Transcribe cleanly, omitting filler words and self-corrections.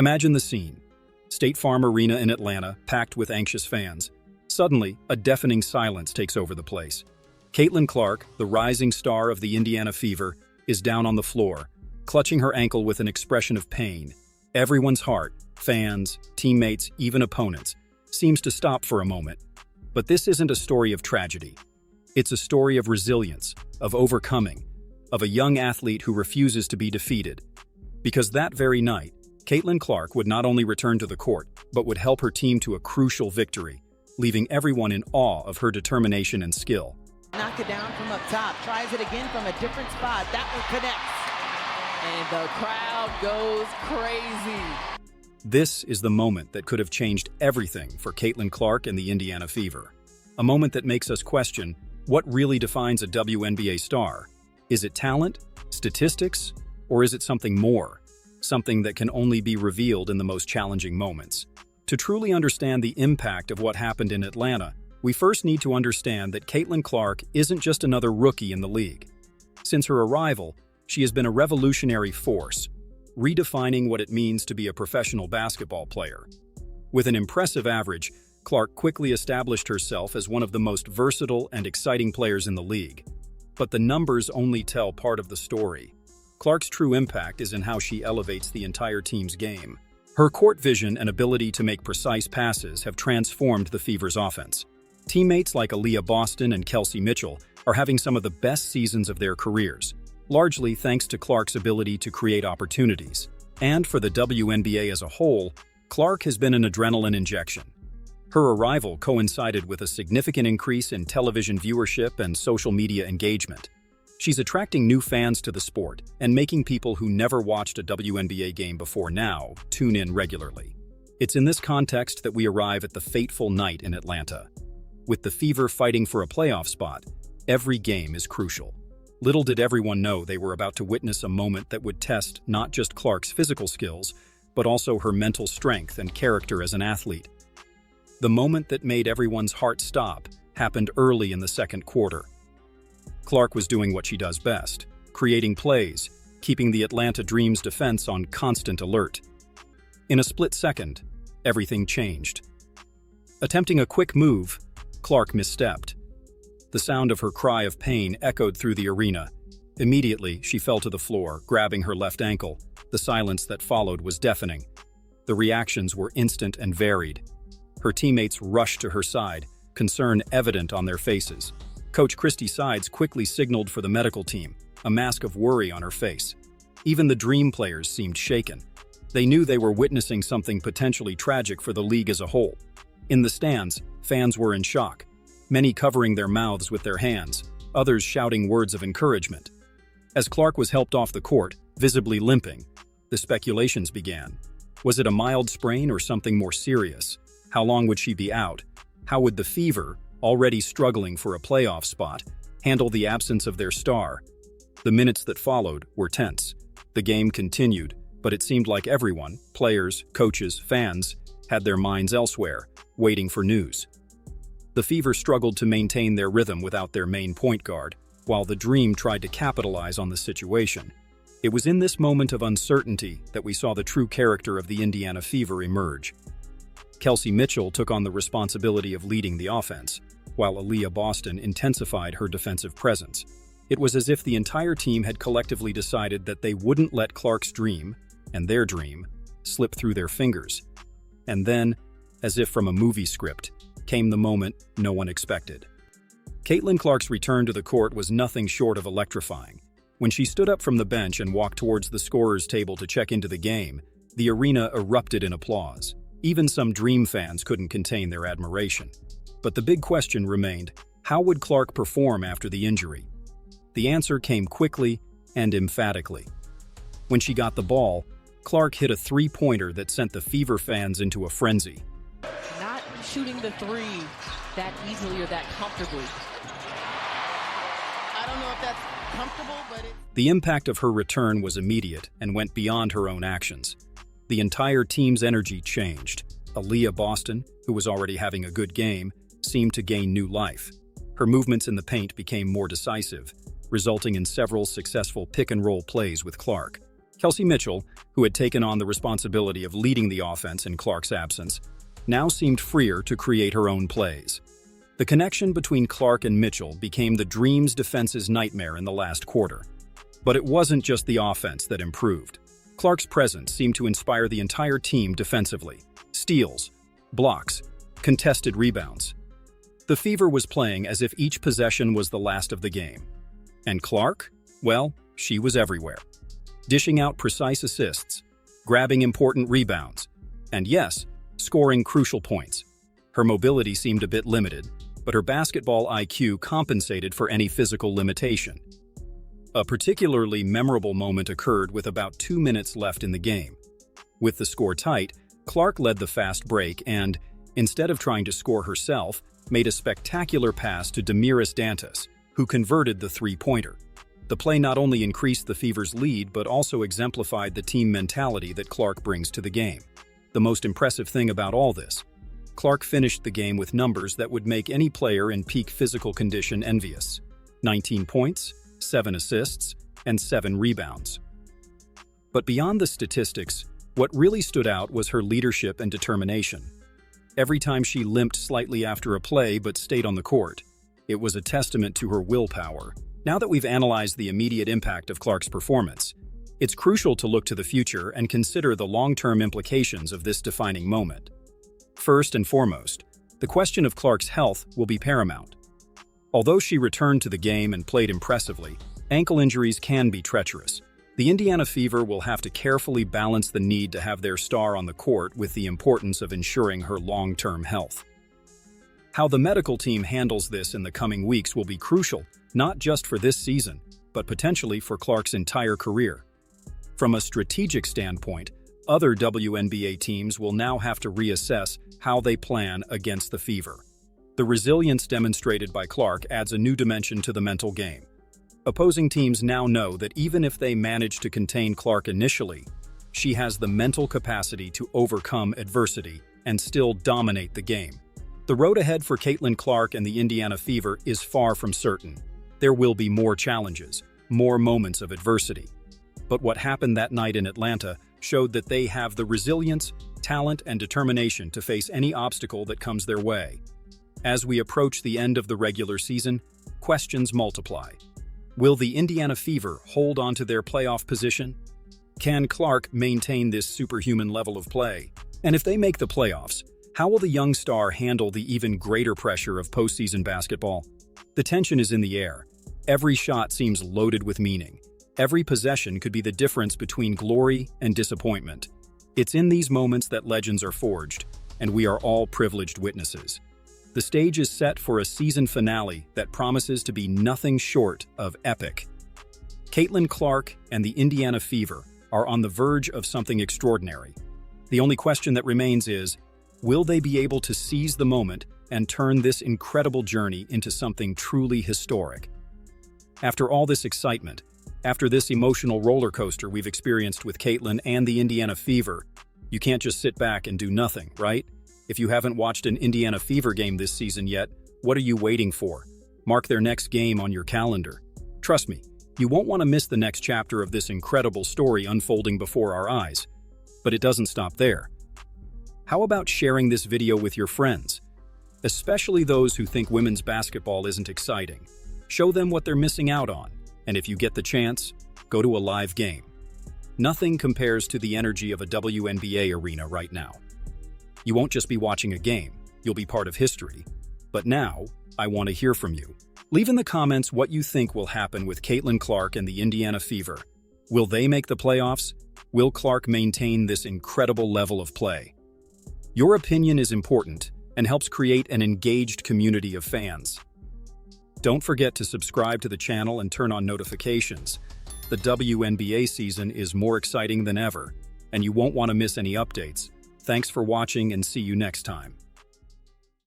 Imagine the scene. State Farm Arena in Atlanta, packed with anxious fans. Suddenly, a deafening silence takes over the place. Caitlin Clark, the rising star of the Indiana Fever, is down on the floor, clutching her ankle with an expression of pain. Everyone's heart, fans, teammates, even opponents, seems to stop for a moment. But this isn't a story of tragedy. It's a story of resilience, of overcoming, of a young athlete who refuses to be defeated. Because that very night, Caitlin Clark would not only return to the court, but would help her team to a crucial victory, leaving everyone in awe of her determination and skill. Knock it down from up top, tries it again from a different spot. That one connects. And the crowd goes crazy. This is the moment that could have changed everything for Caitlin Clark and the Indiana Fever. A moment that makes us question, what really defines a WNBA star? Is it talent, statistics, or is it something more? Something that can only be revealed in the most challenging moments. To truly understand the impact of what happened in Atlanta, we first need to understand that Caitlin Clark isn't just another rookie in the league. Since her arrival, she has been a revolutionary force, redefining what it means to be a professional basketball player. With an impressive average, Clark quickly established herself as one of the most versatile and exciting players in the league. But the numbers only tell part of the story. Clark's true impact is in how she elevates the entire team's game. Her court vision and ability to make precise passes have transformed the Fever's offense. Teammates like Aaliyah Boston and Kelsey Mitchell are having some of the best seasons of their careers, largely thanks to Clark's ability to create opportunities. And for the WNBA as a whole, Clark has been an adrenaline injection. Her arrival coincided with a significant increase in television viewership and social media engagement. She's attracting new fans to the sport and making people who never watched a WNBA game before now tune in regularly. It's in this context that we arrive at the fateful night in Atlanta. With the Fever fighting for a playoff spot, every game is crucial. Little did everyone know they were about to witness a moment that would test not just Clark's physical skills, but also her mental strength and character as an athlete. The moment that made everyone's heart stop happened early in the second quarter. Clark was doing what she does best, creating plays, keeping the Atlanta Dream's defense on constant alert. In a split second, everything changed. Attempting a quick move, Clark misstepped. The sound of her cry of pain echoed through the arena. Immediately, she fell to the floor, grabbing her left ankle. The silence that followed was deafening. The reactions were instant and varied. Her teammates rushed to her side, concern evident on their faces. Coach Christy Sides quickly signaled for the medical team, a mask of worry on her face. Even the Dream players seemed shaken. They knew they were witnessing something potentially tragic for the league as a whole. In the stands, fans were in shock, many covering their mouths with their hands, others shouting words of encouragement. As Clark was helped off the court, visibly limping, the speculations began. Was it a mild sprain or something more serious? How long would she be out? How would the Fever, already struggling for a playoff spot, handle the absence of their star? The minutes that followed were tense. The game continued, but it seemed like everyone, players, coaches, fans, had their minds elsewhere, waiting for news. The Fever struggled to maintain their rhythm without their main point guard, while the Dream tried to capitalize on the situation. It was in this moment of uncertainty that we saw the true character of the Indiana Fever emerge. Kelsey Mitchell took on the responsibility of leading the offense, while Aaliyah Boston intensified her defensive presence. It was as if the entire team had collectively decided that they wouldn't let Clark's dream, and their dream, slip through their fingers. And then, as if from a movie script, came the moment no one expected. Caitlin Clark's return to the court was nothing short of electrifying. When she stood up from the bench and walked towards the scorer's table to check into the game, the arena erupted in applause. Even some Dream fans couldn't contain their admiration. But the big question remained, how would Clark perform after the injury? The answer came quickly and emphatically. When she got the ball, Clark hit a three-pointer that sent the Fever fans into a frenzy. Not shooting the three that easily or that comfortably. I don't know if that's comfortable, but The impact of her return was immediate and went beyond her own actions. The entire team's energy changed. Aaliyah Boston, who was already having a good game, seemed to gain new life. Her movements in the paint became more decisive, resulting in several successful pick-and-roll plays with Clark. Kelsey Mitchell, who had taken on the responsibility of leading the offense in Clark's absence, now seemed freer to create her own plays. The connection between Clark and Mitchell became the Dreams' defense's nightmare in the last quarter. But it wasn't just the offense that improved. Clark's presence seemed to inspire the entire team defensively. Steals, blocks, contested rebounds. The Fever was playing as if each possession was the last of the game. And Clark? Well, she was everywhere. Dishing out precise assists, grabbing important rebounds, and yes, scoring crucial points. Her mobility seemed a bit limited, but her basketball IQ compensated for any physical limitation. A particularly memorable moment occurred with about 2 minutes left in the game. With the score tight, Clark led the fast break and, instead of trying to score herself, made a spectacular pass to Damiris Dantas, who converted the three-pointer. The play not only increased the Fever's lead but also exemplified the team mentality that Clark brings to the game. The most impressive thing about all this, Clark finished the game with numbers that would make any player in peak physical condition envious. 19 points, 7 assists, and 7 rebounds. But beyond the statistics, what really stood out was her leadership and determination. Every time she limped slightly after a play but stayed on the court, it was a testament to her willpower. Now that we've analyzed the immediate impact of Clark's performance, it's crucial to look to the future and consider the long-term implications of this defining moment. First and foremost, the question of Clark's health will be paramount. Although she returned to the game and played impressively, ankle injuries can be treacherous. The Indiana Fever will have to carefully balance the need to have their star on the court with the importance of ensuring her long-term health. How the medical team handles this in the coming weeks will be crucial, not just for this season, but potentially for Clark's entire career. From a strategic standpoint, other WNBA teams will now have to reassess how they plan against the Fever. The resilience demonstrated by Clark adds a new dimension to the mental game. Opposing teams now know that even if they manage to contain Clark initially, she has the mental capacity to overcome adversity and still dominate the game. The road ahead for Caitlin Clark and the Indiana Fever is far from certain. There will be more challenges, more moments of adversity. But what happened that night in Atlanta showed that they have the resilience, talent, and determination to face any obstacle that comes their way. As we approach the end of the regular season, questions multiply. Will the Indiana Fever hold on to their playoff position? Can Clark maintain this superhuman level of play? And if they make the playoffs, how will the young star handle the even greater pressure of postseason basketball? The tension is in the air. Every shot seems loaded with meaning. Every possession could be the difference between glory and disappointment. It's in these moments that legends are forged, and we are all privileged witnesses. The stage is set for a season finale that promises to be nothing short of epic. Caitlin Clark and the Indiana Fever are on the verge of something extraordinary. The only question that remains is, will they be able to seize the moment and turn this incredible journey into something truly historic? After all this excitement, after this emotional roller coaster we've experienced with Caitlin and the Indiana Fever, you can't just sit back and do nothing, right? If you haven't watched an Indiana Fever game this season yet, what are you waiting for? Mark their next game on your calendar. Trust me, you won't want to miss the next chapter of this incredible story unfolding before our eyes. But it doesn't stop there. How about sharing this video with your friends? Especially those who think women's basketball isn't exciting. Show them what they're missing out on. And if you get the chance, go to a live game. Nothing compares to the energy of a WNBA arena right now. You won't just be watching a game, you'll be part of history. But now, I want to hear from you. Leave in the comments what you think will happen with Caitlin Clark and the Indiana Fever. Will they make the playoffs? Will Clark maintain this incredible level of play? Your opinion is important and helps create an engaged community of fans. Don't forget to subscribe to the channel and turn on notifications. The WNBA season is more exciting than ever, and you won't want to miss any updates. Thanks for watching and see you next time.